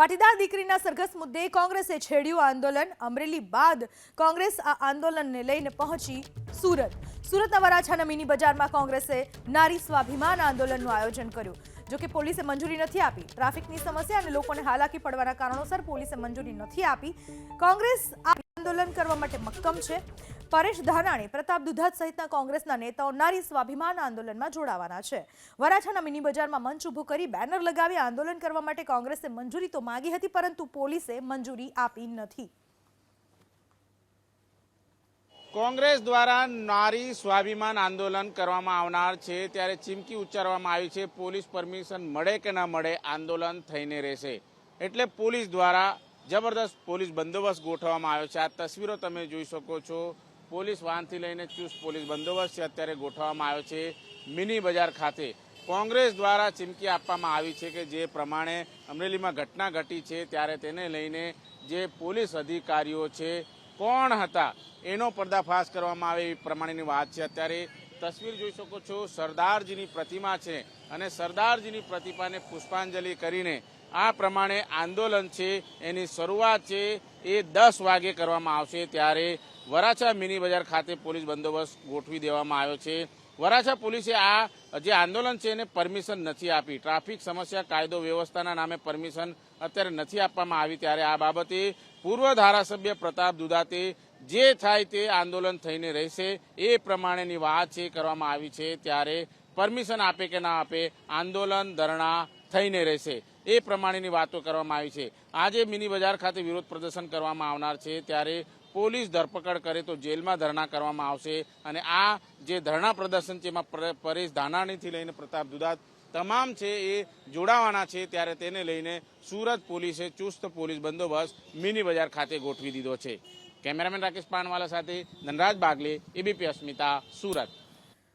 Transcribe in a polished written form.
પાટીદાર દીકરીના સરઘસ મુદ્દે કોંગ્રેસે છેડ્યું આંદોલન। અમરેલી બાદ કોંગ્રેસ આ આંદોલનને લઈને પહોંચી સુરતના વરાછાના મિની બજારમાં કોંગ્રેસે નારી સ્વાભિમાન આંદોલનનું આયોજન કર્યું। જો કે પોલીસે મંજૂરી નથી આપી। ટ્રાફિકની સમસ્યા અને લોકોને હાલાકી પડવાના કારણોસર પોલીસે મંજૂરી નથી આપી। કોંગ્રેસ આ આંદોલન કરવા માટે મક્કમ છે। પરેશ ધાનાણી, પ્રતાપ દુધાત સહિતના કોંગ્રેસના નેતાઓ નારી સ્વાભિમાન આંદોલનમાં જોડાવાના છે। વરાછાના મિની બજારમાં મંચ ઊભું કરી બેનર લગાવી આંદોલન કરવા માટે કોંગ્રેસે મંજૂરી તો માંગી હતી, પરંતુ પોલીસે મંજૂરી આપી નથી। કોંગ્રેસ દ્વારા નારી સ્વાભિમાન આંદોલન કરવામાં આવનાર છે ત્યારે ચીમકી ઉચ્ચારવામાં આવી છે, પોલીસ પરમિશન મળે કે ન મળે આંદોલન થઈને રહેશે। એટલે પોલીસ દ્વારા જબરદસ્ત પોલીસ બંદોબસ્ત ગોઠવવામાં આવ્યો છે। આ તસવીરો તમે જોઈ શકો છો। પોલીસ વાહનથી લઈને ચુસ્ત પોલીસ બંદોબસ્ત છે અત્યારે ગોઠવવામાં આવ્યો છે મિની બજાર ખાતે। કોંગ્રેસ દ્વારા ચીમકી આપવામાં આવી છે કે જે પ્રમાણે અમરેલીમાં ઘટના ઘટી છે ત્યારે તેને લઈને જે પોલીસ અધિકારીઓ છે કોણ હતા એનો પર્દાફાશ કરવામાં આવે એ પ્રમાણેની વાત છે। અત્યારે તસવીર જોઈ શકો છો, સરદારજીની પ્રતિમા છે અને સરદારજીની પ્રતિમાને પુષ્પાંજલિ કરીને આ પ્રમાણે આંદોલન છે એની શરૂઆત છે એ 10 વાગે કરવામાં આવશે। ત્યારે વરાછા મિની બજાર ખાતે પોલીસ બંદોબસ્ત ગોઠવી દેવામાં આવ્યો છે। વરાછા પોલીસે આ જે આંદોલન છે એને પરમિશન નથી આપી। ટ્રાફિક સમસ્યા, કાયદો વ્યવસ્થાના નામે પરમિશન અત્યારે નથી આપવામાં આવી। ત્યારે આ બાબતે પૂર્વ ધારાસભ્ય પ્રતાપ દુધાતે જે થાય તે આંદોલન થઈને રહેશે એ પ્રમાણેની વાત છે કરવામાં આવી છે। ત્યારે પરમિશન આપે કે ના આપે આંદોલન ધરણા થઈને રહેશે એ પ્રમાણેની વાતો કરવામાં આવી છે। આજે મિની બજાર ખાતે વિરોધ પ્રદર્શન કરવામાં આવનાર છે ત્યારે પોલીસ ધરપકડ કરે તો જેલમાં ધરણા કરવામાં આવશે અને આ જે ધરણા પ્રદર્શન છે એમાં પરેશ ધાનાણીથી લઈને પ્રતાપ દુધાત તમામ છે એ જોડાવાના છે। ત્યારે તેને લઈને સુરત પોલીસે ચુસ્ત પોલીસ બંદોબસ્ત મિની બજાર ખાતે ગોઠવી દીધો છે। કેમેરામેન રાકેશ પાનવાલા સાથે ધનરાજ બાગલે, એબીપી અસ્મિતા, સુરત।